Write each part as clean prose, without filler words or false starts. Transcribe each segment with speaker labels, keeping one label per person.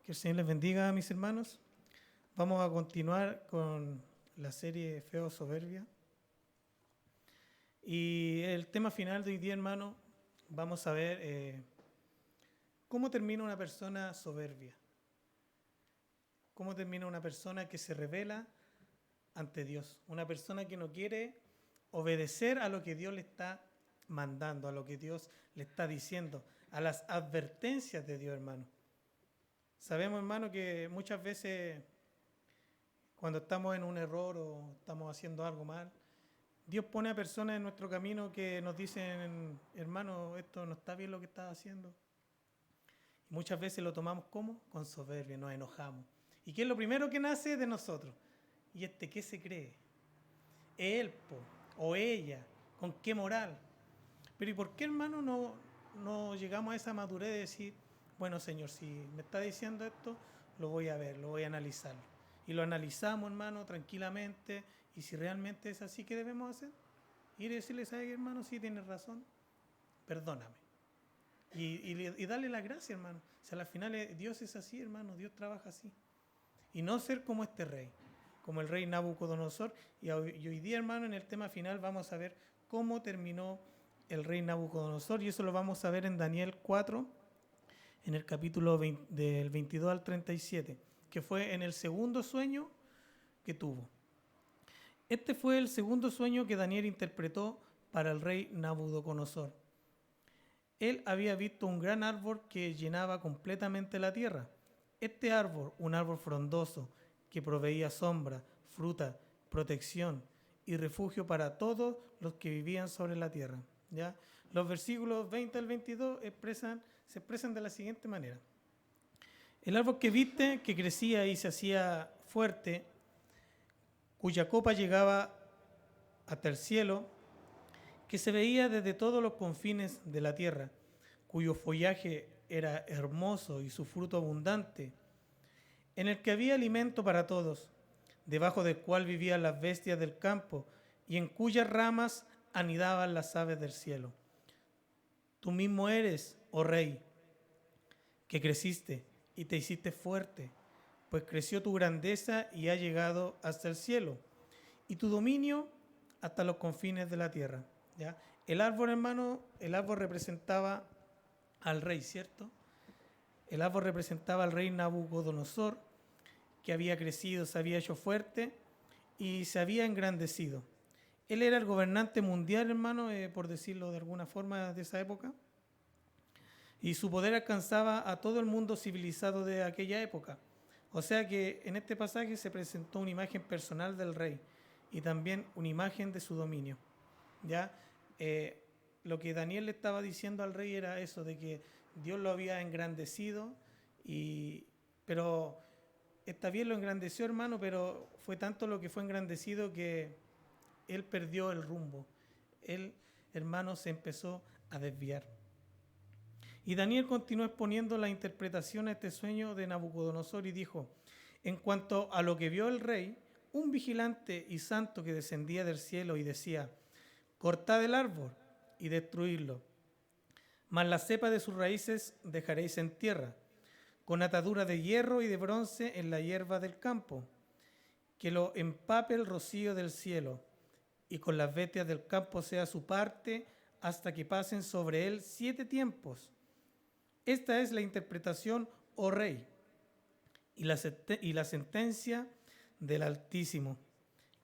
Speaker 1: Que el Señor les bendiga, mis hermanos. Vamos a continuar con la serie Feo Soberbia. Y el tema final de hoy día, hermano, vamos a ver cómo termina una persona soberbia. Cómo termina una persona que se revela ante Dios. Una persona que no quiere obedecer a lo que Dios le está mandando, a lo que Dios le está diciendo, a las advertencias de Dios, hermano. Sabemos, hermano, que muchas veces cuando estamos en un error o estamos haciendo algo mal, Dios pone a personas en nuestro camino que nos dicen, hermano, esto no está bien lo que estás haciendo. Y muchas veces lo tomamos como con soberbia, nos enojamos. ¿Y qué es lo primero que nace de nosotros? ¿Y qué se cree? Él, o ella, ¿con qué moral? Pero ¿y por qué, hermano, no llegamos a esa madurez de decir, bueno, Señor, si me está diciendo esto, lo voy a ver, lo voy a analizar? Y lo analizamos, hermano, tranquilamente. Y si realmente es así, ¿qué debemos hacer? Ir y decirle, ¿sabe qué, hermano? Sí, tienes razón, perdóname. Y darle la gracia, hermano. O sea, al final Dios es así, hermano, Dios trabaja así. Y no ser como este rey, como el rey Nabucodonosor. Y hoy día, hermano, en el tema final vamos a ver cómo terminó el rey Nabucodonosor. Y eso lo vamos a ver en Daniel 4, en el capítulo 20, del 22 al 37, que fue en el segundo sueño que tuvo. Este fue el segundo sueño que Daniel interpretó para el rey Nabucodonosor. Él había visto un gran árbol que llenaba completamente la tierra. Este árbol, un árbol frondoso, que proveía sombra, fruta, protección y refugio para todos los que vivían sobre la tierra. ¿Ya? Los versículos 20 al 22 se expresan de la siguiente manera. El árbol que viste, que crecía y se hacía fuerte, cuya copa llegaba hasta el cielo, que se veía desde todos los confines de la tierra, cuyo follaje era hermoso y su fruto abundante, en el que había alimento para todos, debajo del cual vivían las bestias del campo y en cuyas ramas anidaban las aves del cielo. Tú mismo eres, oh rey, que creciste y te hiciste fuerte, pues creció tu grandeza y ha llegado hasta el cielo, y tu dominio hasta los confines de la tierra. ¿Ya? El árbol, hermano, el árbol representaba al rey, ¿cierto? El árbol representaba al rey Nabucodonosor, que había crecido, se había hecho fuerte y se había engrandecido. Él era el gobernante mundial, hermano, por decirlo de alguna forma, de esa época. Y su poder alcanzaba a todo el mundo civilizado de aquella época. O sea que en este pasaje se presentó una imagen personal del rey y también una imagen de su dominio. ¿Ya? Lo que Daniel le estaba diciendo al rey era eso, de que Dios lo había engrandecido, pero está bien, lo engrandeció, hermano, pero fue tanto lo que fue engrandecido que él perdió el rumbo. Él, hermano, se empezó a desviar. Y Daniel continuó exponiendo la interpretación a este sueño de Nabucodonosor y dijo, en cuanto a lo que vio el rey, un vigilante y santo que descendía del cielo y decía, cortad el árbol y destruidlo, mas la cepa de sus raíces dejaréis en tierra, con atadura de hierro y de bronce en la hierba del campo, que lo empape el rocío del cielo, y con las bestias del campo sea su parte, hasta que pasen sobre él 7 tiempos. Esta es la interpretación, oh rey, y la sentencia del Altísimo,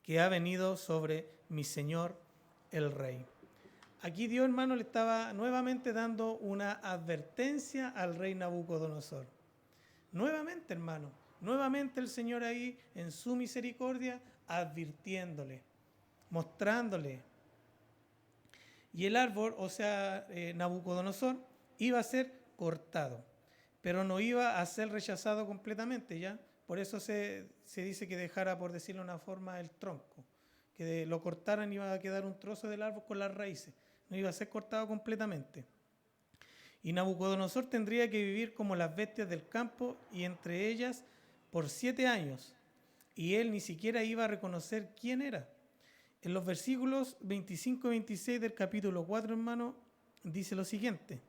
Speaker 1: que ha venido sobre mi Señor el Rey. Aquí Dios, hermano, le estaba nuevamente dando una advertencia al rey Nabucodonosor. Nuevamente, hermano, nuevamente el Señor ahí en su misericordia advirtiéndole, mostrándole. Y el árbol, o sea, Nabucodonosor, iba a ser cortado, pero no iba a ser rechazado completamente, ¿ya? Por eso se dice que dejara, por decirlo de una forma, el tronco, que lo cortaran y iba a quedar un trozo del árbol con las raíces, no iba a ser cortado completamente. Y Nabucodonosor tendría que vivir como las bestias del campo y entre ellas por 7 años, y él ni siquiera iba a reconocer quién era. En los versículos 25 y 26 del capítulo 4, hermano, dice lo siguiente,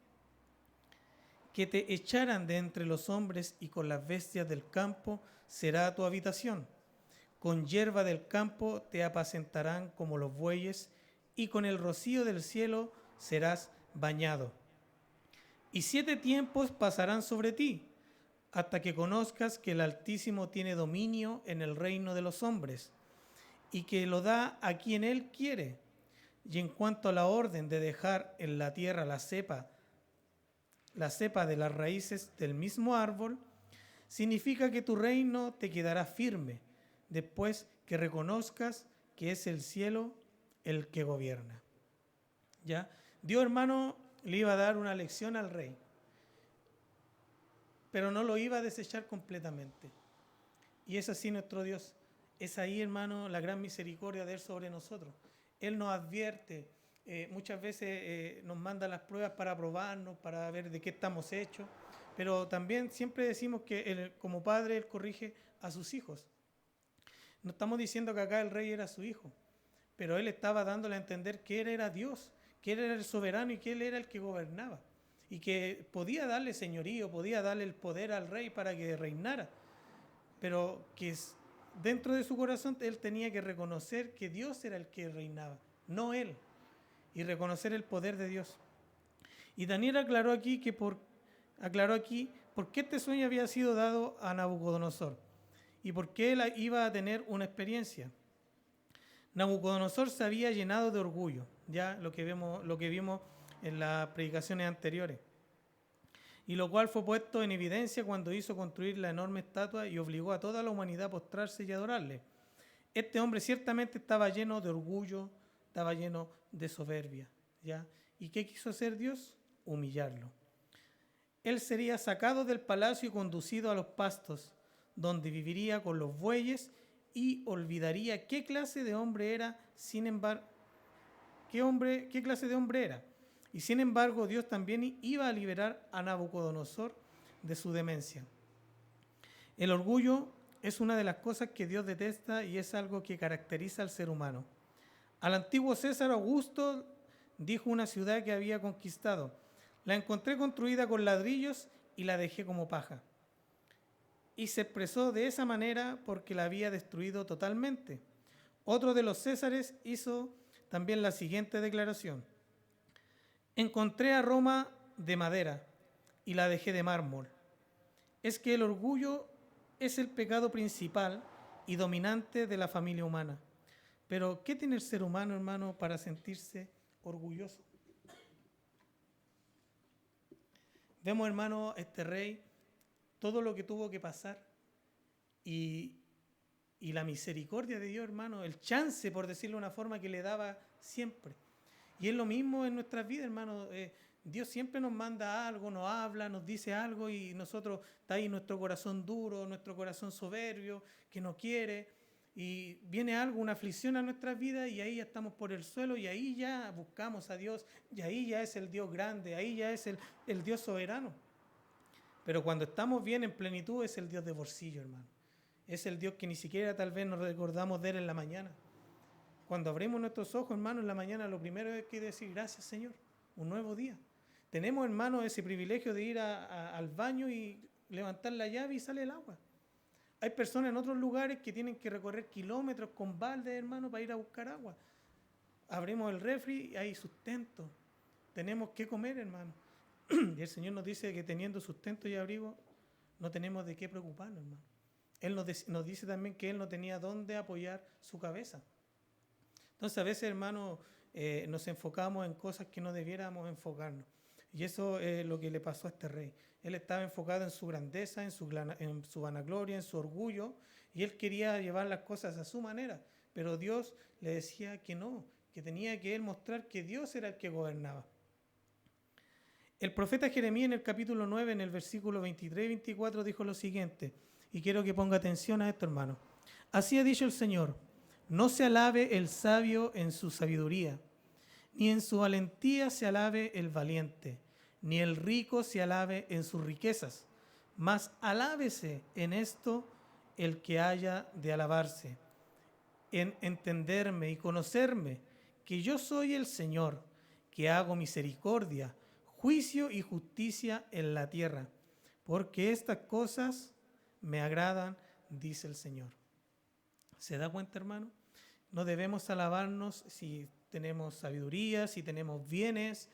Speaker 1: que te echaran de entre los hombres, y con las bestias del campo será tu habitación. Con hierba del campo te apacentarán como los bueyes, y con el rocío del cielo serás bañado. Y 7 tiempos pasarán sobre ti, hasta que conozcas que el Altísimo tiene dominio en el reino de los hombres, y que lo da a quien Él quiere. Y en cuanto a la orden de dejar en la tierra la cepa de las raíces del mismo árbol, significa que tu reino te quedará firme después que reconozcas que es el cielo el que gobierna. ¿Ya? Dios, hermano, le iba a dar una lección al rey, pero no lo iba a desechar completamente. Y es así nuestro Dios. Es ahí, hermano, la gran misericordia de Él sobre nosotros. Él nos advierte, muchas veces nos manda las pruebas para probarnos, para ver de qué estamos hechos, pero también siempre decimos que Él, como padre, Él corrige a sus hijos. No estamos diciendo que acá el rey era su hijo, pero Él estaba dándole a entender que Él era Dios, que Él era el soberano y que Él era el que gobernaba, y que podía darle señorío, podía darle el poder al rey para que reinara, pero que dentro de su corazón Él tenía que reconocer que Dios era el que reinaba, no Él, y reconocer el poder de Dios. Y Daniel aclaró aquí por qué este sueño había sido dado a Nabucodonosor y por qué él iba a tener una experiencia. Nabucodonosor se había llenado de orgullo, ya lo que vimos en las predicaciones anteriores, y lo cual fue puesto en evidencia cuando hizo construir la enorme estatua y obligó a toda la humanidad a postrarse y adorarle. Este hombre ciertamente estaba lleno de orgullo, estaba lleno de soberbia, ¿ya? ¿Y qué quiso hacer Dios? Humillarlo. Él sería sacado del palacio y conducido a los pastos, donde viviría con los bueyes y olvidaría qué clase de hombre era, qué clase de hombre era. Y sin embargo, Dios también iba a liberar a Nabucodonosor de su demencia. El orgullo es una de las cosas que Dios detesta y es algo que caracteriza al ser humano. Al antiguo César Augusto dijo una ciudad que había conquistado: la encontré construida con ladrillos y la dejé como paja. Y se expresó de esa manera porque la había destruido totalmente. Otro de los Césares hizo también la siguiente declaración: encontré a Roma de madera y la dejé de mármol. Es que el orgullo es el pecado principal y dominante de la familia humana. Pero, ¿qué tiene el ser humano, hermano, para sentirse orgulloso? Vemos, hermano, este rey, todo lo que tuvo que pasar y la misericordia de Dios, hermano, el chance, por decirlo de una forma, que le daba siempre. Y es lo mismo en nuestras vidas, hermano. Dios siempre nos manda algo, nos habla, nos dice algo y nosotros está ahí nuestro corazón duro, nuestro corazón soberbio, que no quiere. Y viene algo, una aflicción a nuestras vidas y ahí ya estamos por el suelo y ahí ya buscamos a Dios y ahí ya es el Dios grande, ahí ya es el Dios soberano. Pero cuando estamos bien en plenitud es el Dios de bolsillo, hermano. Es el Dios que ni siquiera tal vez nos recordamos de Él en la mañana. Cuando abrimos nuestros ojos, hermano, en la mañana, lo primero es que decir: gracias, Señor, un nuevo día. Tenemos, hermano, ese privilegio de ir al baño y levantar la llave y sale el agua. Hay personas en otros lugares que tienen que recorrer kilómetros con baldes, hermano, para ir a buscar agua. Abrimos el refri y hay sustento. Tenemos que comer, hermano. Y el Señor nos dice que teniendo sustento y abrigo, no tenemos de qué preocuparnos, hermano. Él nos dice también que Él no tenía dónde apoyar su cabeza. Entonces, a veces, hermano, nos enfocamos en cosas que no debiéramos enfocarnos. Y eso es lo que le pasó a este rey. Él estaba enfocado en su grandeza, en su vanagloria, en su orgullo, y él quería llevar las cosas a su manera. Pero Dios le decía que no, que tenía que él mostrar que Dios era el que gobernaba. El profeta Jeremías en el capítulo 9, en el versículo 23 y 24, dijo lo siguiente, y quiero que ponga atención a esto, hermano. Así ha dicho el Señor: no se alabe el sabio en su sabiduría, ni en su valentía se alabe el valiente, ni el rico se alabe en sus riquezas, mas alábese en esto el que haya de alabarse, en entenderme y conocerme, que yo soy el Señor, que hago misericordia, juicio y justicia en la tierra, porque estas cosas me agradan, dice el Señor. ¿Se da cuenta, hermano? No debemos alabarnos si tenemos sabiduría, si tenemos bienes,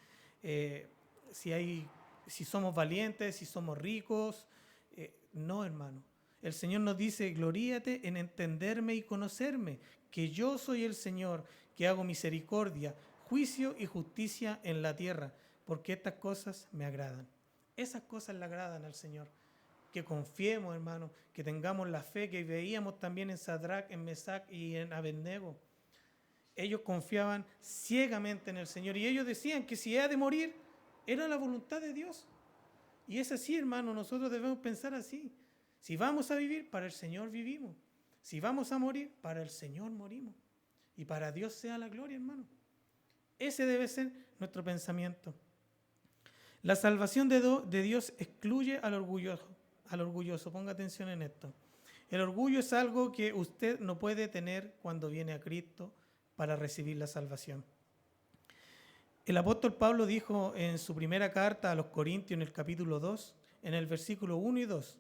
Speaker 1: si somos valientes, si somos ricos. No, hermano. El Señor nos dice, gloríate en entenderme y conocerme, que yo soy el Señor, que hago misericordia, juicio y justicia en la tierra, porque estas cosas me agradan. Esas cosas le agradan al Señor. Que confiemos, hermano, que tengamos la fe que veíamos también en Sadrach, en Mesac y en Abednego. Ellos confiaban ciegamente en el Señor y ellos decían que si ha de morir, era la voluntad de Dios. Y es así, hermano, nosotros debemos pensar así. Si vamos a vivir, para el Señor vivimos. Si vamos a morir, para el Señor morimos. Y para Dios sea la gloria, hermano. Ese debe ser nuestro pensamiento. La salvación de Dios excluye al orgulloso. Ponga atención en esto. El orgullo es algo que usted no puede tener cuando viene a Cristo para recibir la salvación. El apóstol Pablo dijo en su primera carta a los Corintios, en el capítulo 2, en el versículo 1 y 2,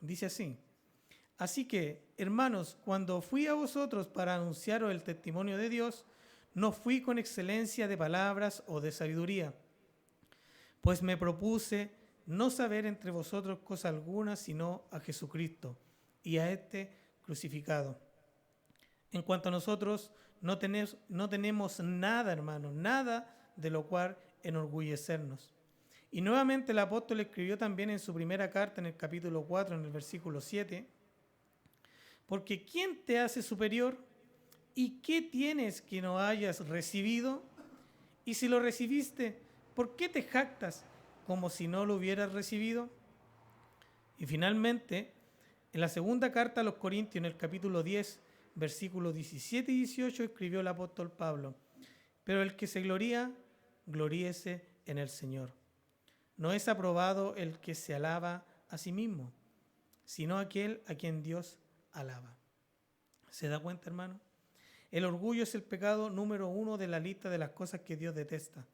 Speaker 1: dice así: así que, hermanos, cuando fui a vosotros para anunciaros el testimonio de Dios, no fui con excelencia de palabras o de sabiduría, pues me propuse no saber entre vosotros cosa alguna, sino a Jesucristo y a este crucificado. En cuanto a nosotros, no tenemos nada, hermano, nada de lo cual enorgullecernos. Y nuevamente el apóstol escribió también en su primera carta, en el capítulo 4, en el versículo 7, porque ¿quién te hace superior? ¿Y qué tienes que no hayas recibido? Y si lo recibiste, ¿por qué te jactas como si no lo hubieras recibido? Y finalmente, en la segunda carta a los Corintios, en el capítulo 10, versículos 17 y 18, escribió el apóstol Pablo: pero el que se gloría, gloríese en el Señor. No es aprobado el que se alaba a sí mismo, sino aquel a quien Dios alaba. ¿Se da cuenta, hermano? El orgullo es el pecado número 1 de la lista de las cosas que Dios detesta.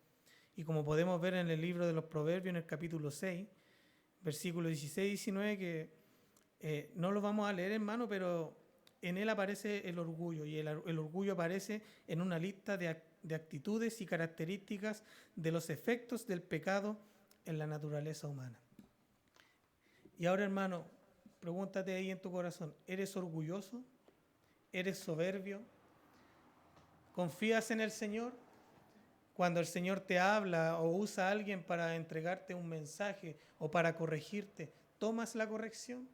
Speaker 1: Y como podemos ver en el libro de los Proverbios, en el capítulo 6, versículos 16 y 19, que no lo vamos a leer, hermano, pero en él aparece el orgullo, y el orgullo aparece en una lista de actitudes y características de los efectos del pecado en la naturaleza humana. Y ahora, hermano, pregúntate ahí en tu corazón, ¿eres orgulloso? ¿Eres soberbio? ¿Confías en el Señor? Cuando el Señor te habla o usa a alguien para entregarte un mensaje o para corregirte, ¿tomas la corrección?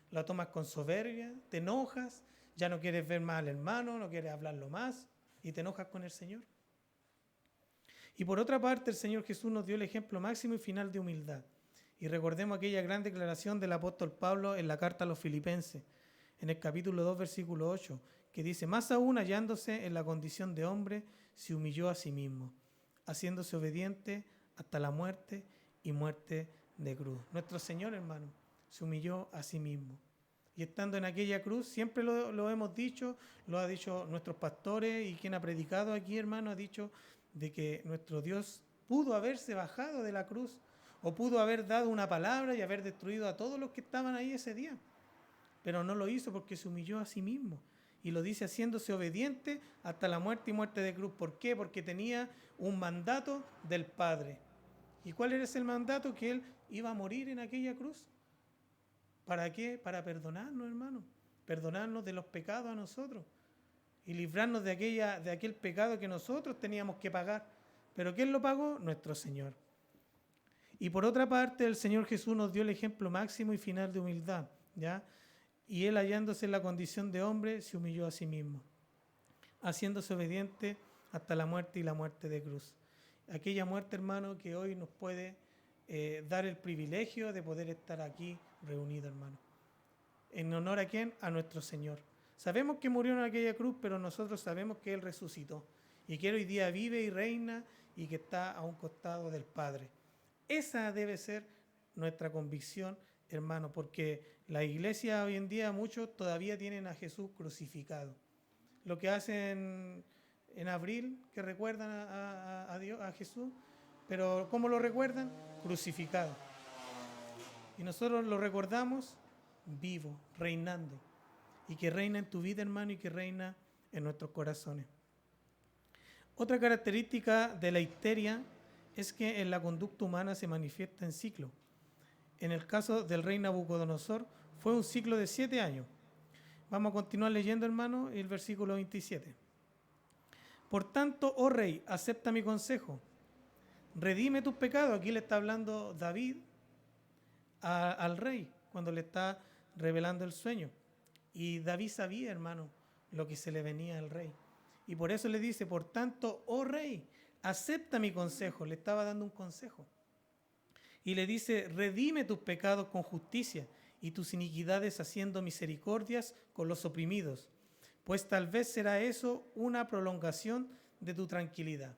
Speaker 1: ¿La tomas con soberbia? ¿Te enojas? ¿Ya no quieres ver más al hermano? ¿No quieres hablarlo más? ¿Y te enojas con el Señor? Y por otra parte, el Señor Jesús nos dio el ejemplo máximo y final de humildad. Y recordemos aquella gran declaración del apóstol Pablo en la carta a los Filipenses, en el capítulo 2, versículo 8, que dice: más aún, hallándose en la condición de hombre, se humilló a sí mismo, haciéndose obediente hasta la muerte y muerte de cruz. Nuestro Señor, hermano, se humilló a sí mismo. Y estando en aquella cruz, siempre lo hemos dicho, lo han dicho nuestros pastores y quien ha predicado aquí, hermano, ha dicho de que nuestro Dios pudo haberse bajado de la cruz o pudo haber dado una palabra y haber destruido a todos los que estaban ahí ese día. Pero no lo hizo porque se humilló a sí mismo. Y lo dice haciéndose obediente hasta la muerte y muerte de cruz. ¿Por qué? Porque tenía un mandato del Padre. ¿Y cuál era ese mandato? Que Él iba a morir en aquella cruz. ¿Para qué? Para perdonarnos, hermano. Perdonarnos de los pecados a nosotros. Y librarnos de aquel pecado que nosotros teníamos que pagar. ¿Pero quién lo pagó? Nuestro Señor. Y por otra parte, el Señor Jesús nos dio el ejemplo máximo y final de humildad, ¿ya? Y Él, hallándose en la condición de hombre, se humilló a sí mismo, haciéndose obediente hasta la muerte y la muerte de cruz. Aquella muerte, hermano, que hoy nos puede dar el privilegio de poder estar aquí reunidos, hermano. ¿En honor a quién? A nuestro Señor. Sabemos que murió en aquella cruz, pero nosotros sabemos que Él resucitó y que Él hoy día vive y reina y que está a un costado del Padre. Esa debe ser nuestra convicción, hermano, porque la iglesia hoy en día muchos todavía tienen a Jesús crucificado. Lo que hacen en abril, que recuerdan a Dios, a Jesús, Pero ¿cómo lo recuerdan? Crucificado. Y nosotros lo recordamos vivo, reinando. Y que reina en tu vida, hermano, y que reina en nuestros corazones. Otra característica de la histeria es que en la conducta humana se manifiesta en ciclo. En el caso del rey Nabucodonosor fue un ciclo de 7 años. Vamos a continuar leyendo, hermano, el versículo 27. Por tanto, oh rey, acepta mi consejo. Redime tus pecados. Aquí le está hablando David al rey cuando le está revelando el sueño. Y David sabía, hermano, lo que se le venía al rey. Y por eso le dice, por tanto, oh rey, acepta mi consejo. Le estaba dando un consejo. Y le dice, redime tus pecados con justicia y tus iniquidades haciendo misericordias con los oprimidos, pues tal vez será eso una prolongación de tu tranquilidad.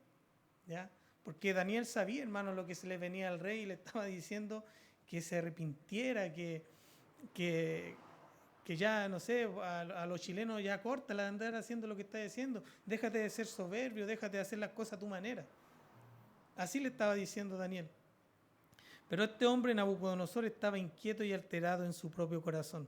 Speaker 1: ¿Ya? Porque Daniel sabía, hermano, lo que se le venía al rey y le estaba diciendo que se arrepintiera, que ya, no sé, a los chilenos ya córtala de andar haciendo lo que está diciendo. Déjate de ser soberbio, déjate de hacer las cosas a tu manera. Así le estaba diciendo Daniel. Pero este hombre, Nabucodonosor, estaba inquieto y alterado en su propio corazón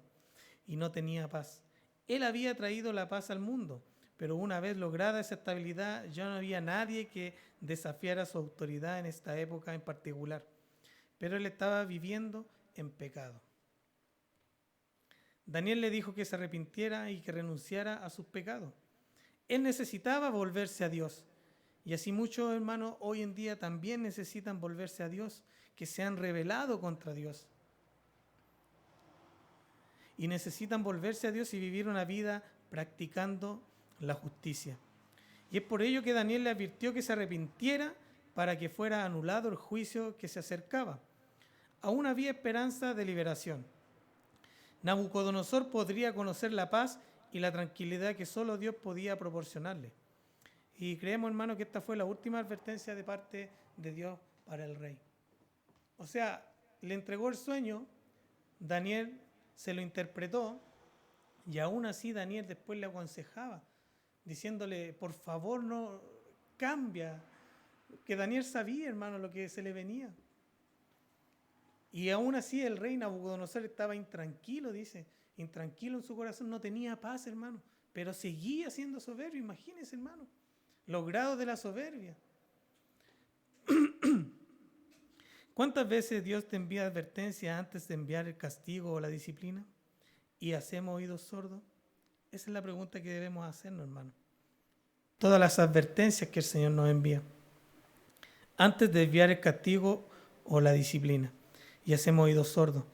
Speaker 1: y no tenía paz. Él había traído la paz al mundo, pero una vez lograda esa estabilidad, ya no había nadie que desafiara su autoridad en esta época en particular. Pero él estaba viviendo en pecado. Daniel le dijo que se arrepintiera y que renunciara a sus pecados. Él necesitaba volverse a Dios. Y así muchos hermanos hoy en día también necesitan volverse a Dios, que se han rebelado contra Dios. Y necesitan volverse a Dios y vivir una vida practicando la justicia. Y es por ello que Daniel le advirtió que se arrepintiera para que fuera anulado el juicio que se acercaba. Aún había esperanza de liberación. Nabucodonosor podría conocer la paz y la tranquilidad que solo Dios podía proporcionarle. Y creemos, hermano, que esta fue la última advertencia de parte de Dios para el rey. O sea, le entregó el sueño, Daniel se lo interpretó y aún así Daniel después le aconsejaba, diciéndole, por favor no cambia, que Daniel sabía, hermano, lo que se le venía. Y aún así el rey Nabucodonosor estaba intranquilo, dice, intranquilo en su corazón, no tenía paz, hermano, pero seguía siendo soberbio, imagínense, hermano, los grados de la soberbia. ¿Cuántas veces Dios te envía advertencia antes de enviar el castigo o la disciplina? ¿Y hacemos oídos sordos? Esa es la pregunta que debemos hacernos, hermano. Todas las advertencias que el Señor nos envía antes de enviar el castigo o la disciplina. Y hacemos oídos sordos.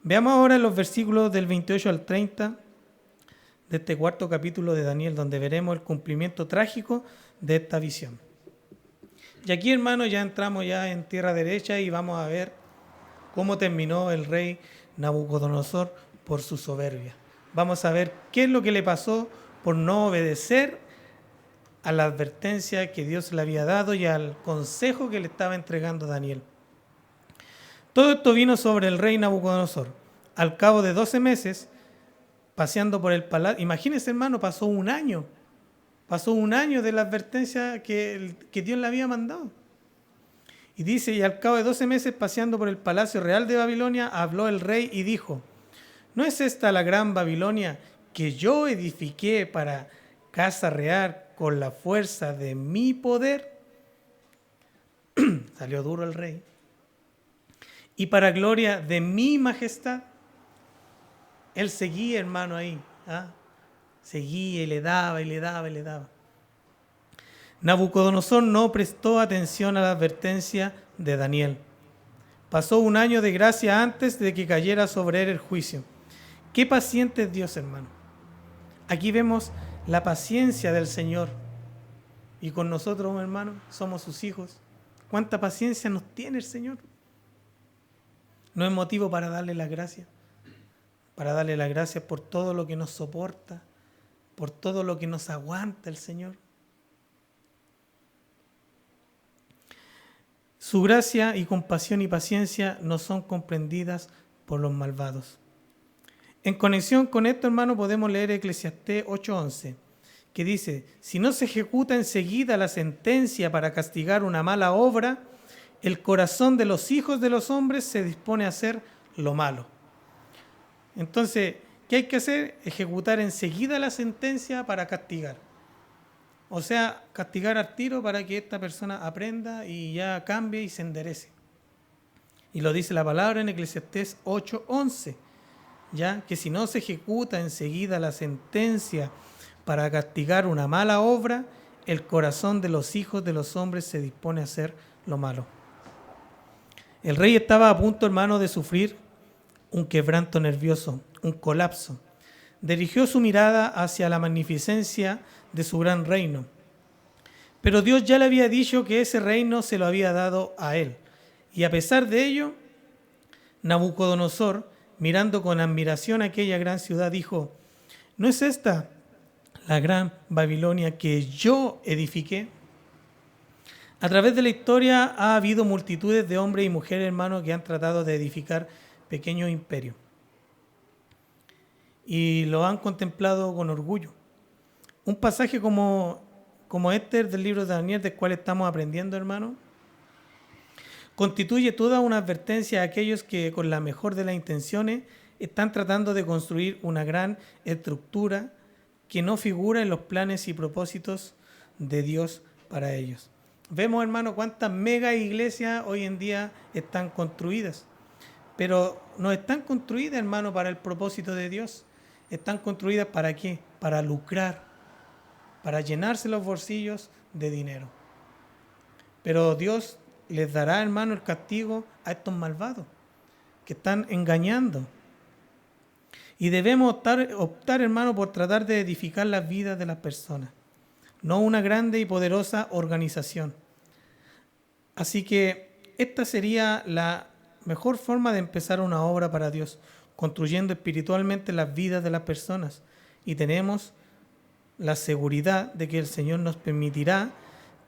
Speaker 1: Veamos ahora los versículos del 28 al 30 de este cuarto capítulo de Daniel, donde veremos el cumplimiento trágico de esta visión. Y aquí, hermanos, ya entramos ya en tierra derecha y vamos a ver cómo terminó el rey Nabucodonosor por su soberbia. Vamos a ver qué es lo que le pasó por no obedecer a la advertencia que Dios le había dado y al consejo que le estaba entregando Daniel. Todo esto vino sobre el rey Nabucodonosor. Al cabo de 12 meses, paseando por el palacio, imagínense, hermano, pasó un año de la advertencia que Dios le había mandado. Y dice, y al cabo de 12 meses, paseando por el palacio real de Babilonia, habló el rey y dijo, ¿no es esta la gran Babilonia que yo edifiqué para casa real con la fuerza de mi poder? Salió duro el rey. Y para gloria de mi majestad. Él seguía, hermano, ahí. Seguía y le daba y le daba y le daba. Nabucodonosor no prestó atención a la advertencia de Daniel. Pasó un año de gracia antes de que cayera sobre él el juicio. Qué paciente es Dios, hermano. Aquí vemos la paciencia del Señor. Y con nosotros, hermano, somos sus hijos. ¿Cuánta paciencia nos tiene el Señor? No es motivo para darle las gracias. Para darle las gracias por todo lo que nos soporta, por todo lo que nos aguanta el Señor. Su gracia y compasión y paciencia no son comprendidas por los malvados. En conexión con esto, hermano, podemos leer Eclesiastés 8:11, que dice, si no se ejecuta enseguida la sentencia para castigar una mala obra, el corazón de los hijos de los hombres se dispone a hacer lo malo. Entonces, ¿qué hay que hacer? Ejecutar enseguida la sentencia para castigar. O sea, castigar al tiro para que esta persona aprenda y ya cambie y se enderece. Y lo dice la palabra en Eclesiastés 8:11, ya que si no se ejecuta enseguida la sentencia para castigar una mala obra, el corazón de los hijos de los hombres se dispone a hacer lo malo. El rey estaba a punto, hermano, de sufrir un quebranto nervioso, un colapso. Dirigió su mirada hacia la magnificencia de su gran reino. Pero Dios ya le había dicho que ese reino se lo había dado a él. Y a pesar de ello, Nabucodonosor, mirando con admiración aquella gran ciudad, dijo, ¿no es esta la gran Babilonia que yo edifiqué? A través de la historia ha habido multitudes de hombres y mujeres, hermanos, que han tratado de edificar pequeños imperios. Y lo han contemplado con orgullo. Un pasaje como este del libro de Daniel, del cual estamos aprendiendo, hermano, constituye toda una advertencia a aquellos que con la mejor de las intenciones están tratando de construir una gran estructura que no figura en los planes y propósitos de Dios para ellos. Vemos, hermano, cuántas mega iglesias hoy en día están construidas, pero no están construidas, hermano, para el propósito de Dios. Están construidas ¿para qué? Para lucrar, para llenarse los bolsillos de dinero. Pero Dios les dará, hermano, el castigo a estos malvados que están engañando. Y debemos optar, hermano, por tratar de edificar las vidas de las personas, no una grande y poderosa organización. Así que esta sería la mejor forma de empezar una obra para Dios, construyendo espiritualmente las vidas de las personas. Y tenemos la seguridad de que el Señor nos permitirá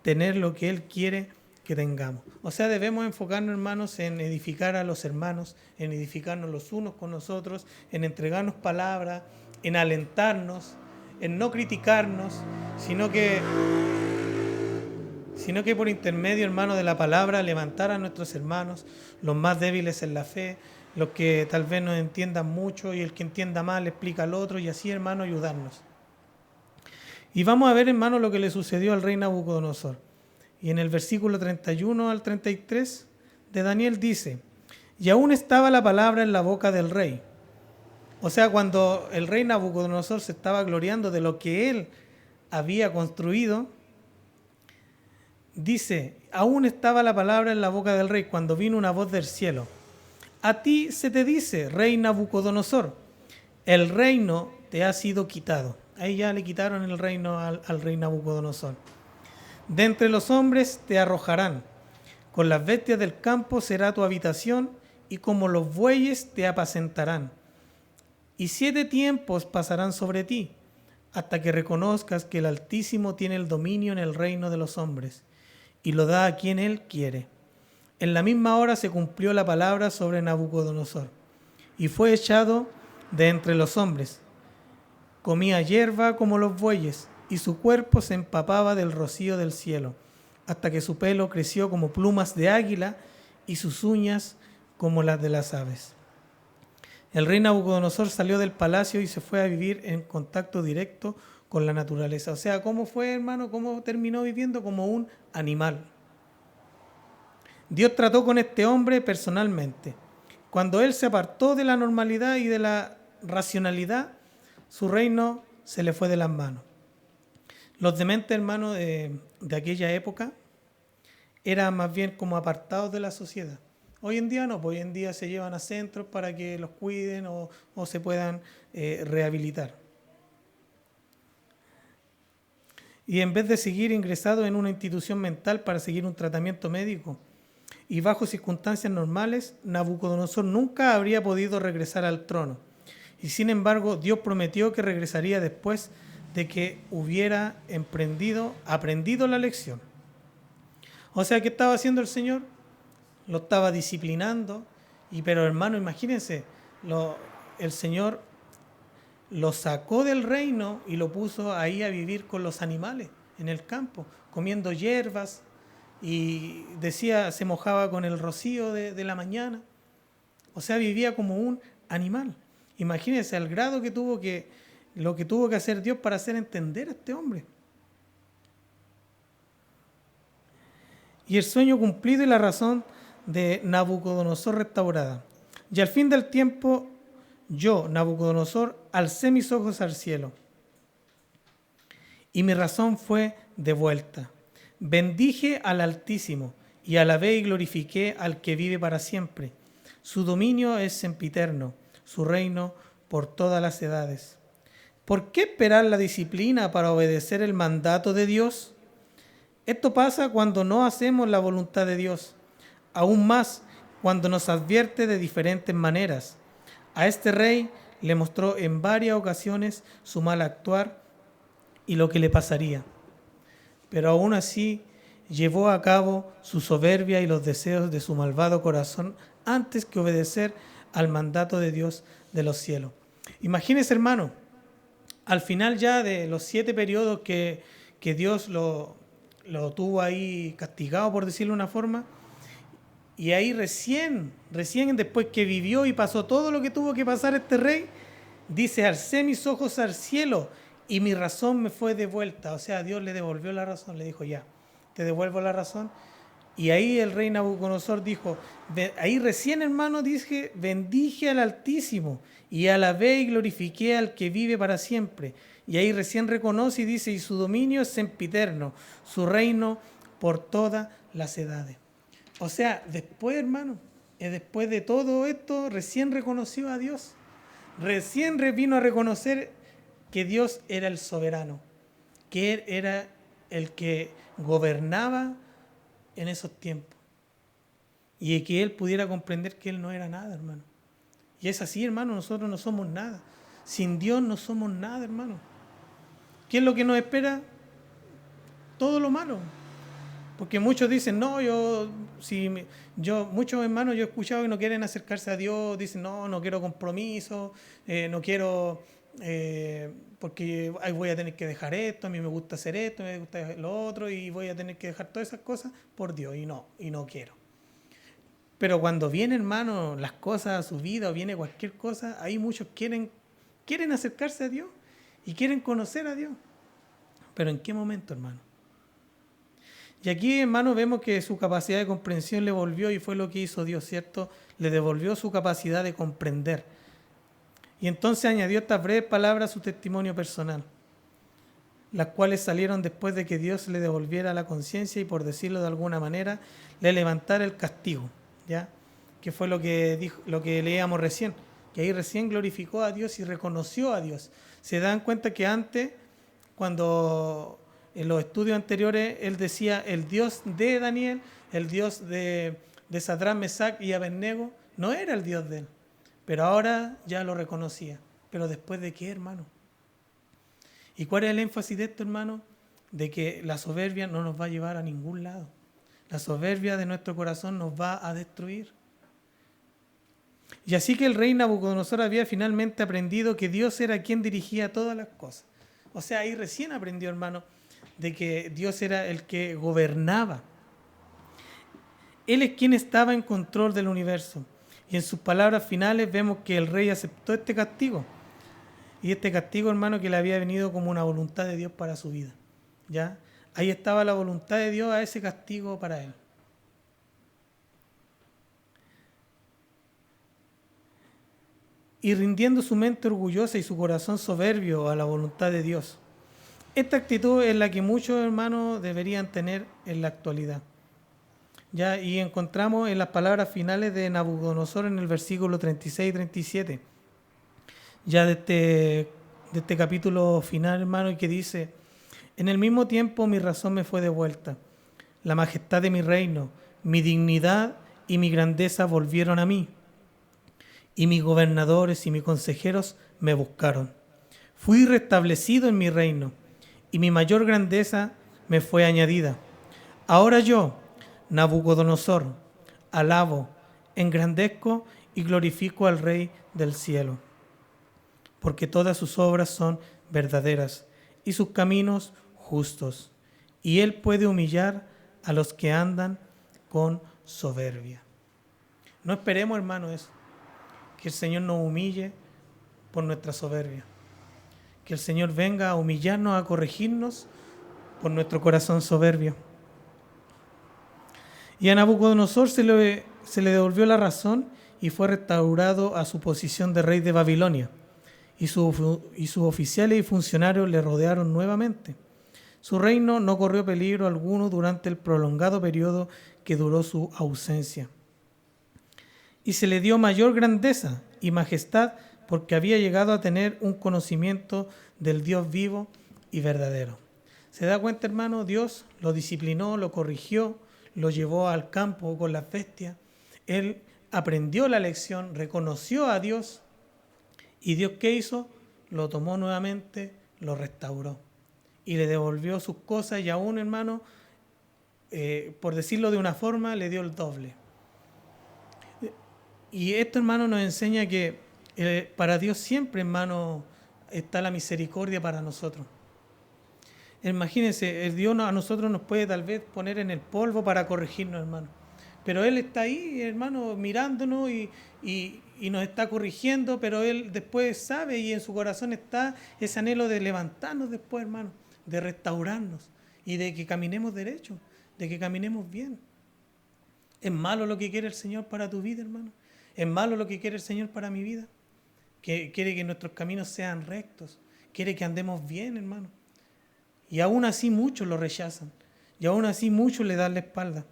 Speaker 1: tener lo que Él quiere que tengamos. O sea, debemos enfocarnos, hermanos, en edificar a los hermanos, en edificarnos los unos con los otros, en entregarnos palabras, en alentarnos, en no criticarnos, sino que por intermedio, hermano, de la palabra, levantar a nuestros hermanos, los más débiles en la fe, los que tal vez no entiendan mucho y el que entienda más le explica al otro y así, hermano, ayudarnos. Y vamos a ver, hermano, lo que le sucedió al rey Nabucodonosor. Y en el versículo 31 al 33 de Daniel dice, y aún estaba la palabra en la boca del rey. O sea, cuando el rey Nabucodonosor se estaba gloriando de lo que él había construido, dice, aún estaba la palabra en la boca del rey cuando vino una voz del cielo. A ti se te dice, rey Nabucodonosor, el reino te ha sido quitado. Ahí ya le quitaron el reino al rey Nabucodonosor. De entre los hombres te arrojarán, con las bestias del campo será tu habitación, y como los bueyes te apacentarán. Y 7 tiempos pasarán sobre ti, hasta que reconozcas que el Altísimo tiene el dominio en el reino de los hombres, y lo da a quien Él quiere. En la misma hora se cumplió la palabra sobre Nabucodonosor, y fue echado de entre los hombres. Comía hierba como los bueyes, y su cuerpo se empapaba del rocío del cielo, hasta que su pelo creció como plumas de águila y sus uñas como las de las aves. El rey Nabucodonosor salió del palacio y se fue a vivir en contacto directo con la naturaleza. O sea, ¿cómo fue, hermano? ¿Cómo terminó viviendo? Como un animal. Dios trató con este hombre personalmente. Cuando él se apartó de la normalidad y de la racionalidad, su reino se le fue de las manos. Los dementes, hermanos, de aquella época eran más bien como apartados de la sociedad. Hoy en día no, pues hoy en día se llevan a centros para que los cuiden o se puedan rehabilitar. Y en vez de seguir ingresado en una institución mental para seguir un tratamiento médico y bajo circunstancias normales, Nabucodonosor nunca habría podido regresar al trono. Y sin embargo, Dios prometió que regresaría después de que hubiera aprendido la lección. O sea, ¿qué estaba haciendo el Señor? Lo estaba disciplinando. Pero hermano, imagínense, el Señor lo sacó del reino y lo puso ahí a vivir con los animales en el campo, comiendo hierbas, y decía, se mojaba con el rocío de la mañana. O sea, vivía como un animal. Imagínense al grado que lo que tuvo que hacer Dios para hacer entender a este hombre. Y el sueño cumplido y la razón de Nabucodonosor restaurada. Y al fin del tiempo, yo, Nabucodonosor, alcé mis ojos al cielo, y mi razón fue devuelta. Bendije al Altísimo, y alabé y glorifiqué al que vive para siempre. Su dominio es sempiterno, su reino por todas las edades. ¿Por qué esperar la disciplina para obedecer el mandato de Dios? Esto pasa cuando no hacemos la voluntad de Dios, aún más cuando nos advierte de diferentes maneras. A este rey le mostró en varias ocasiones su mal actuar y lo que le pasaría. Pero aún así llevó a cabo su soberbia y los deseos de su malvado corazón antes que obedecer al mandato de Dios de los cielos. Imagínense, hermano, al final ya de los 7 periodos que Dios lo tuvo ahí castigado, por decirlo de una forma, y ahí recién después que vivió y pasó todo lo que tuvo que pasar este rey, dice, alcé mis ojos al cielo y mi razón me fue devuelta. O sea, Dios le devolvió la razón, le dijo, ya, te devuelvo la razón. Y ahí el rey Nabucodonosor dijo, ahí recién, hermano, dije, bendije al Altísimo y alabé y glorifiqué al que vive para siempre. Y ahí recién reconoce y dice, y su dominio es sempiterno, su reino por todas las edades. O sea, después, hermano, después de todo esto, recién reconoció a Dios. Recién vino a reconocer que Dios era el soberano, que Él era el que gobernaba en esos tiempos. Y que Él pudiera comprender que Él no era nada, hermano. Y es así, hermano, nosotros no somos nada. Sin Dios no somos nada, hermano. ¿Qué es lo que nos espera? Todo lo malo. Porque muchos dicen, no, muchos hermanos yo he escuchado que no quieren acercarse a Dios, dicen, no quiero compromiso, no quiero, porque voy a tener que dejar esto, a mí me gusta hacer esto, me gusta lo otro, y voy a tener que dejar todas esas cosas por Dios, y no quiero. Pero cuando vienen, hermano, las cosas a su vida, o viene cualquier cosa, ahí muchos quieren acercarse a Dios y quieren conocer a Dios. Pero ¿en qué momento, hermano? Y aquí, hermano, vemos que su capacidad de comprensión le volvió, y fue lo que hizo Dios, ¿cierto? Le devolvió su capacidad de comprender. Y entonces añadió estas breves palabras a su testimonio personal, las cuales salieron después de que Dios le devolviera la conciencia y, por decirlo de alguna manera, le levantara el castigo, ¿ya? Que fue lo que leíamos recién, que ahí recién glorificó a Dios y reconoció a Dios. Se dan cuenta que antes, cuando en los estudios anteriores él decía el Dios de Daniel, el Dios de Sadrach, Mesach y Abednego, no era el Dios de él, pero ahora ya lo reconocía. ¿Pero después de qué, hermano? ¿Y cuál es el énfasis de esto, hermano? De que la soberbia no nos va a llevar a ningún lado. La soberbia de nuestro corazón nos va a destruir. Y así que el rey Nabucodonosor había finalmente aprendido que Dios era quien dirigía todas las cosas. O sea, ahí recién aprendió, hermano, de que Dios era el que gobernaba. Él es quien estaba en control del universo. Y en sus palabras finales vemos que el rey aceptó este castigo. Y este castigo, hermano, que le había venido como una voluntad de Dios para su vida. ¿Ya? Ahí estaba la voluntad de Dios a ese castigo para él. Y rindiendo su mente orgullosa y su corazón soberbio a la voluntad de Dios. Esta actitud es la que muchos hermanos deberían tener en la actualidad. ¿Ya? Y encontramos en las palabras finales de Nabucodonosor en el versículo 36 y 37. Ya de este capítulo final, hermano, y que dice, en el mismo tiempo mi razón me fue devuelta, la majestad de mi reino, mi dignidad y mi grandeza volvieron a mí, y mis gobernadores y mis consejeros me buscaron. Fui restablecido en mi reino, y mi mayor grandeza me fue añadida. Ahora yo, Nabucodonosor, alabo, engrandezco y glorifico al Rey del cielo. porque todas sus obras son verdaderas y sus caminos justos. Y Él puede humillar a los que andan con soberbia. No esperemos, hermano, eso. Que el Señor nos humille por nuestra soberbia. Que el Señor venga a humillarnos, a corregirnos por nuestro corazón soberbio. Y a Nabucodonosor se le devolvió la razón y fue restaurado a su posición de rey de Babilonia. Y sus oficiales y funcionarios le rodearon nuevamente. Su reino no corrió peligro alguno durante el prolongado periodo que duró su ausencia. Y se le dio mayor grandeza y majestad porque había llegado a tener un conocimiento del Dios vivo y verdadero. ¿Se da cuenta, hermano? Dios lo disciplinó, lo corrigió, lo llevó al campo con las bestias. Él aprendió la lección, reconoció a Dios. ¿Y Dios qué hizo? Lo tomó nuevamente, lo restauró. Y le devolvió sus cosas y aún, hermano, por decirlo de una forma, le dio el doble. Y esto, hermano, nos enseña que para Dios siempre, hermano, está la misericordia para nosotros. Imagínense, el Dios a nosotros nos puede tal vez poner en el polvo para corregirnos, hermano. Pero Él está ahí, hermano, mirándonos y nos está corrigiendo, pero Él después sabe y en su corazón está ese anhelo de levantarnos después, hermano, de restaurarnos y de que caminemos derecho, de que caminemos bien. ¿Es malo lo que quiere el Señor para tu vida, hermano? ¿Es malo lo que quiere el Señor para mi vida? Que quiere que nuestros caminos sean rectos, quiere que andemos bien, hermano. Y aún así muchos lo rechazan. Y aún así muchos le dan la espalda.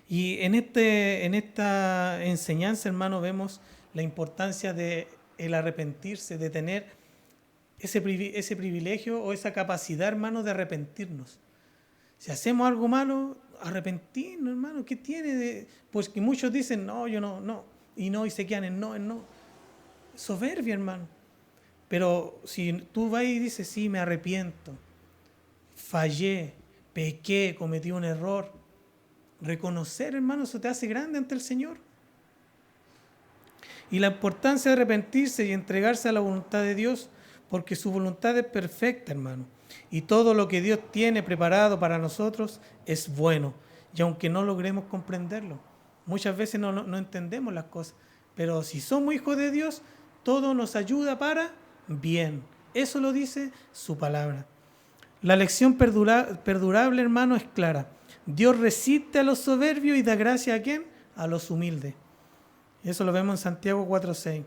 Speaker 1: Y en esta enseñanza, hermano, vemos la importancia de el arrepentirse, de tener ese privilegio o esa capacidad, hermano, de arrepentirnos. Si hacemos algo malo, arrepentirnos, hermano. ¿Qué tiene? Pues que muchos dicen, no, yo no. Y se quedan en no. Soberbia, hermano. Pero si tú vas y dices, sí, me arrepiento, fallé, pequé, cometí un error, reconocer, hermano, eso te hace grande ante el Señor. Y la importancia de arrepentirse y entregarse a la voluntad de Dios, porque su voluntad es perfecta, hermano. Y todo lo que Dios tiene preparado para nosotros es bueno. Y aunque no logremos comprenderlo, muchas veces no entendemos las cosas, pero si somos hijos de Dios, todo nos ayuda para bien. Eso lo dice su palabra. La lección perdurable, hermano, es clara. Dios resiste a los soberbios y da gracia ¿a quién? A los humildes. Eso lo vemos en Santiago 4:6.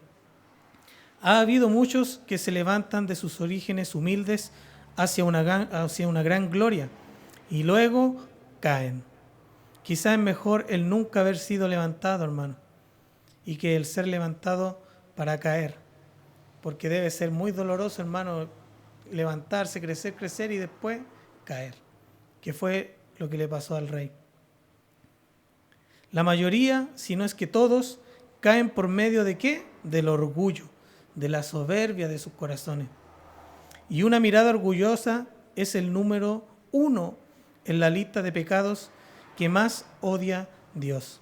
Speaker 1: Ha habido muchos que se levantan de sus orígenes humildes hacia una gran gloria y luego caen. Quizás es mejor el nunca haber sido levantado, hermano, y que el ser levantado para caer. Porque debe ser muy doloroso, hermano, levantarse, crecer y después caer. Que fue lo que le pasó al rey. La mayoría, si no es que todos, caen por medio de ¿qué? Del orgullo, de la soberbia de sus corazones. Y una mirada orgullosa es el número 1 en la lista de pecados que más odia Dios.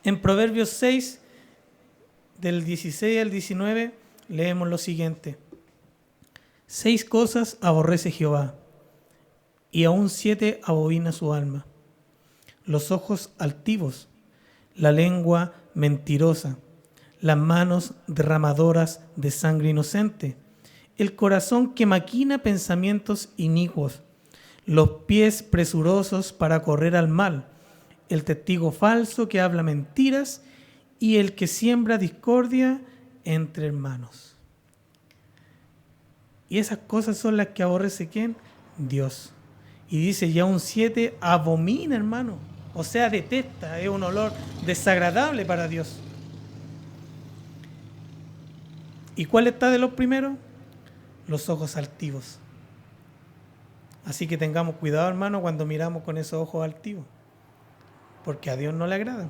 Speaker 1: En Proverbios 6, del 16 al 19, leemos lo siguiente. 6 cosas aborrece Jehová, y aún 7 abomina su alma: los ojos altivos, la lengua mentirosa, las manos derramadoras de sangre inocente, el corazón que maquina pensamientos inicuos, los pies presurosos para correr al mal, el testigo falso que habla mentiras y el que siembra discordia entre hermanos. Y esas cosas son las que aborrece ¿quién? Dios. Y dice, ya un 7 abomina, hermano. O sea, detesta, es un olor desagradable para Dios. ¿Y cuál está de los primeros? Los ojos altivos. Así que tengamos cuidado, hermano, cuando miramos con esos ojos altivos, porque a Dios no le agrada.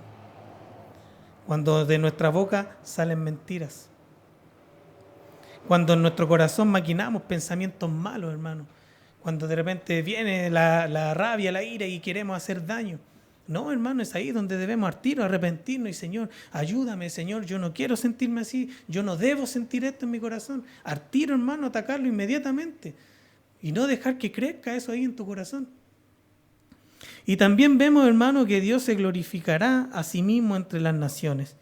Speaker 1: Cuando de nuestra boca salen mentiras. Cuando en nuestro corazón maquinamos pensamientos malos, hermano. Cuando de repente viene la rabia, la ira y queremos hacer daño. No, hermano, es ahí donde debemos al tiro arrepentirnos y Señor, ayúdame, Señor, yo no quiero sentirme así, yo no debo sentir esto en mi corazón. Al tiro, hermano, atacarlo inmediatamente y no dejar que crezca eso ahí en tu corazón. Y también vemos, hermano, que Dios se glorificará a sí mismo entre las naciones.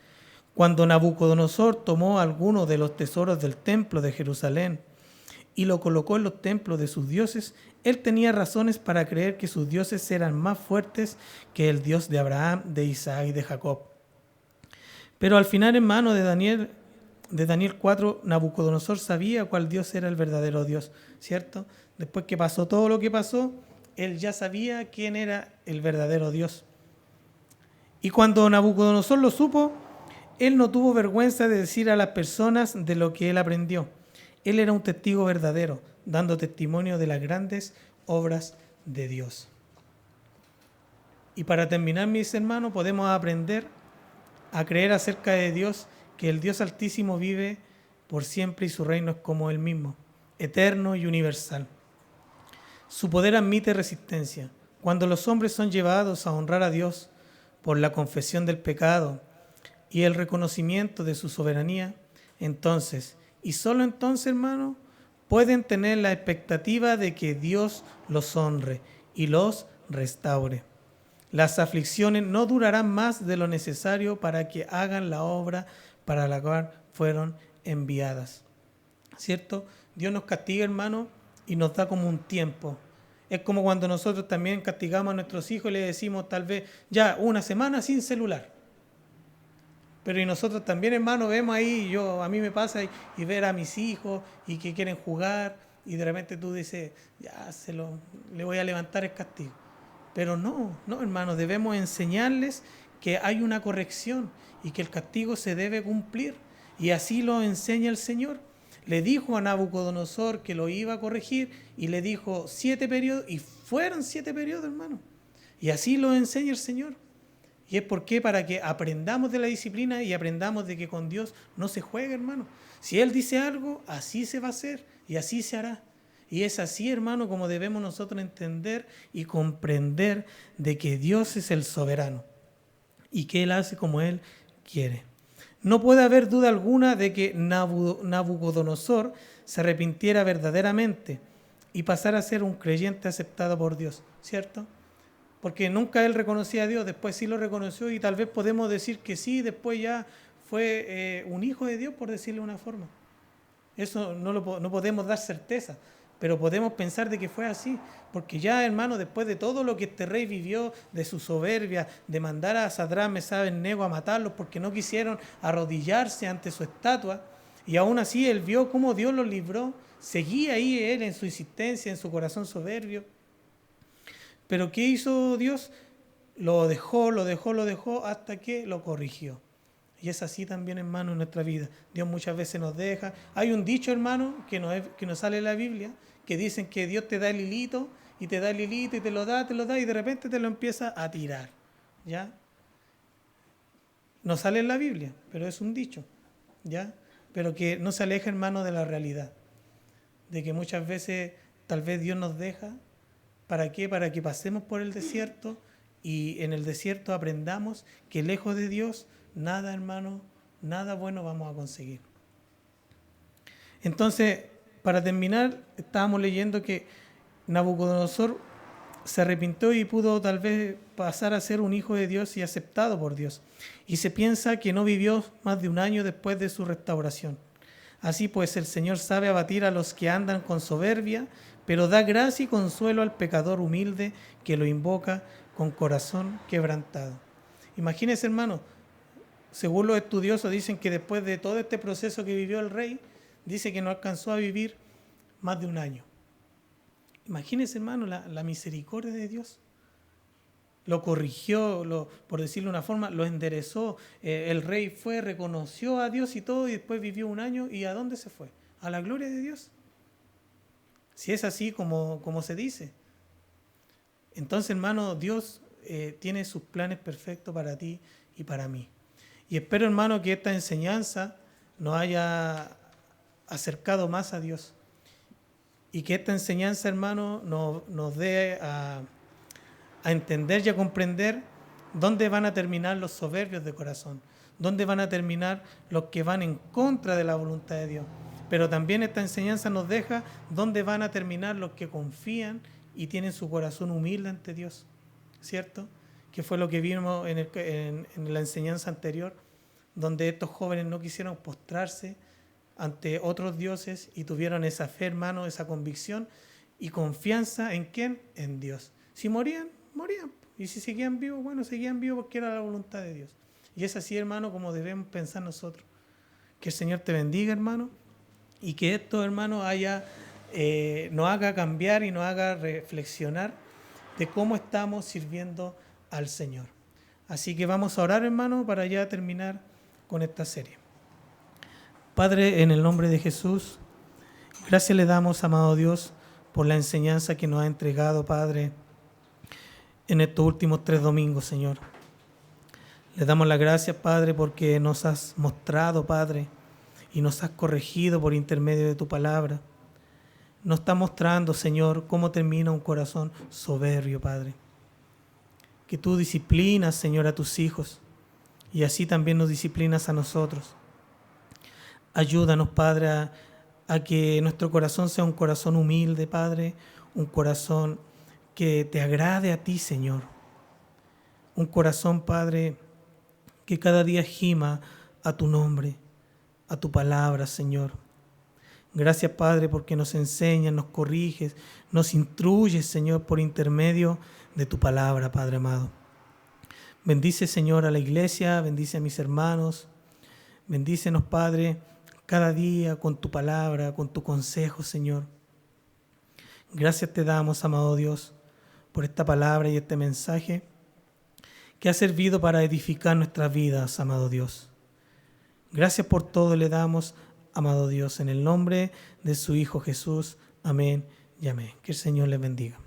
Speaker 1: Cuando Nabucodonosor tomó algunos de los tesoros del templo de Jerusalén y lo colocó en los templos de sus dioses, él tenía razones para creer que sus dioses eran más fuertes que el Dios de Abraham, de Isaac y de Jacob. Pero al final, hermano, de Daniel 4, Nabucodonosor sabía cuál Dios era el verdadero Dios, ¿cierto? Después que pasó todo lo que pasó, él ya sabía quién era el verdadero Dios. Y cuando Nabucodonosor lo supo, él no tuvo vergüenza de decir a las personas de lo que él aprendió. Él era un testigo verdadero, dando testimonio de las grandes obras de Dios. Y para terminar, mis hermanos, podemos aprender a creer acerca de Dios, que el Dios Altísimo vive por siempre y su reino es como Él mismo, eterno y universal. Su poder admite resistencia. Cuando los hombres son llevados a honrar a Dios por la confesión del pecado y el reconocimiento de su soberanía, entonces, y solo entonces, hermano, pueden tener la expectativa de que Dios los honre y los restaure. Las aflicciones no durarán más de lo necesario para que hagan la obra para la cual fueron enviadas. ¿Cierto? Dios nos castiga, hermano, y nos da como un tiempo. Es como cuando nosotros también castigamos a nuestros hijos y les decimos tal vez, ya, una semana sin celular. Pero y nosotros también, hermano, vemos ahí, a mí me pasa y ver a mis hijos y que quieren jugar y de repente tú dices, ya, le voy a levantar el castigo. Pero no, hermano, debemos enseñarles que hay una corrección y que el castigo se debe cumplir. Y así lo enseña el Señor. Le dijo a Nabucodonosor que lo iba a corregir y le dijo 7 periodos y fueron 7 periodos, hermano. Y así lo enseña el Señor. Y es porque para que aprendamos de la disciplina y aprendamos de que con Dios no se juega, hermano. Si Él dice algo, así se va a hacer y así se hará. Y es así, hermano, como debemos nosotros entender y comprender de que Dios es el soberano y que Él hace como Él quiere. No puede haber duda alguna de que Nabucodonosor se arrepintiera verdaderamente y pasara a ser un creyente aceptado por Dios, ¿cierto? Porque nunca él reconocía a Dios, después sí lo reconoció y tal vez podemos decir que sí, después ya fue un hijo de Dios, por decirlo de una forma. Eso no podemos dar certeza, pero podemos pensar de que fue así, porque ya, hermano, después de todo lo que este rey vivió, de su soberbia, de mandar a Sadrach, Mesach y Abednego a matarlos porque no quisieron arrodillarse ante su estatua, y aún así él vio cómo Dios los libró, seguía ahí él en su insistencia, en su corazón soberbio. Pero ¿qué hizo Dios? Lo dejó hasta que lo corrigió. Y es así también, hermano, en nuestra vida. Dios muchas veces nos deja. Hay un dicho, hermano, que nos sale en la Biblia, que dicen que Dios te da el hilito, y te da el hilito, y te lo da, y de repente te lo empieza a tirar. ¿Ya? No sale en la Biblia, pero es un dicho. ¿Ya? Pero que no se aleja, hermano, de la realidad. De que muchas veces tal vez Dios nos deja. ¿Para qué? Para que pasemos por el desierto y en el desierto aprendamos que lejos de Dios, nada, hermano, nada bueno vamos a conseguir. Entonces, para terminar, estábamos leyendo que Nabucodonosor se arrepintió y pudo tal vez pasar a ser un hijo de Dios y aceptado por Dios. Y se piensa que no vivió más de un año después de su restauración. Así pues, el Señor sabe abatir a los que andan con soberbia, pero da gracia y consuelo al pecador humilde que lo invoca con corazón quebrantado. Imagínense, hermano, según los estudiosos dicen que después de todo este proceso que vivió el rey, dice que no alcanzó a vivir más de un año. Imagínense, hermano, la misericordia de Dios. Lo corrigió, por decirlo de una forma, lo enderezó. El rey reconoció a Dios y todo, y después vivió un año. ¿Y a dónde se fue? A la gloria de Dios. Si es así como se dice. Entonces, hermano, Dios tiene sus planes perfectos para ti y para mí. Y espero, hermano, que esta enseñanza nos haya acercado más a Dios. Y que esta enseñanza, hermano, nos dé a entender y a comprender ¿Dónde van a terminar los soberbios de corazón? ¿Dónde van a terminar los que van en contra de la voluntad de Dios? Pero también esta enseñanza nos deja dónde van a terminar los que confían y tienen su corazón humilde ante Dios, ¿cierto? Que fue lo que vimos en la enseñanza anterior, donde estos jóvenes no quisieron postrarse ante otros dioses y tuvieron esa fe, hermano, esa convicción y confianza en ¿quién? En Dios. Si morían, morían. Y si seguían vivos, bueno, seguían vivos porque era la voluntad de Dios. Y es así, hermano, como debemos pensar nosotros. Que el Señor te bendiga, hermano, y que esto, hermano, nos haga cambiar y nos haga reflexionar de cómo estamos sirviendo al Señor. Así que vamos a orar, hermano, para ya terminar con esta serie. Padre, en el nombre de Jesús, gracias le damos, amado Dios, por la enseñanza que nos ha entregado, Padre, en estos últimos 3 domingos, Señor. Le damos las gracias, Padre, porque nos has mostrado, Padre, y nos has corregido por intermedio de tu palabra. Nos está mostrando, Señor, cómo termina un corazón soberbio, Padre. Que tú disciplinas, Señor, a tus hijos, y así también nos disciplinas a nosotros. Ayúdanos, Padre, a que nuestro corazón sea un corazón humilde, Padre, un corazón que te agrade a ti, Señor. Un corazón, Padre, que cada día gima a tu nombre, a tu palabra, Señor. Gracias, Padre, porque nos enseñas, nos corriges, nos instruyes, Señor, por intermedio de tu palabra, Padre amado. Bendice, Señor, a la iglesia, bendice a mis hermanos. Bendícenos, Padre, cada día con tu palabra, con tu consejo, Señor. Gracias te damos, amado Dios, por esta palabra y este mensaje que ha servido para edificar nuestras vidas, amado Dios. Gracias por todo le damos, amado Dios, en el nombre de su Hijo Jesús. Amén y amén. Que el Señor les bendiga.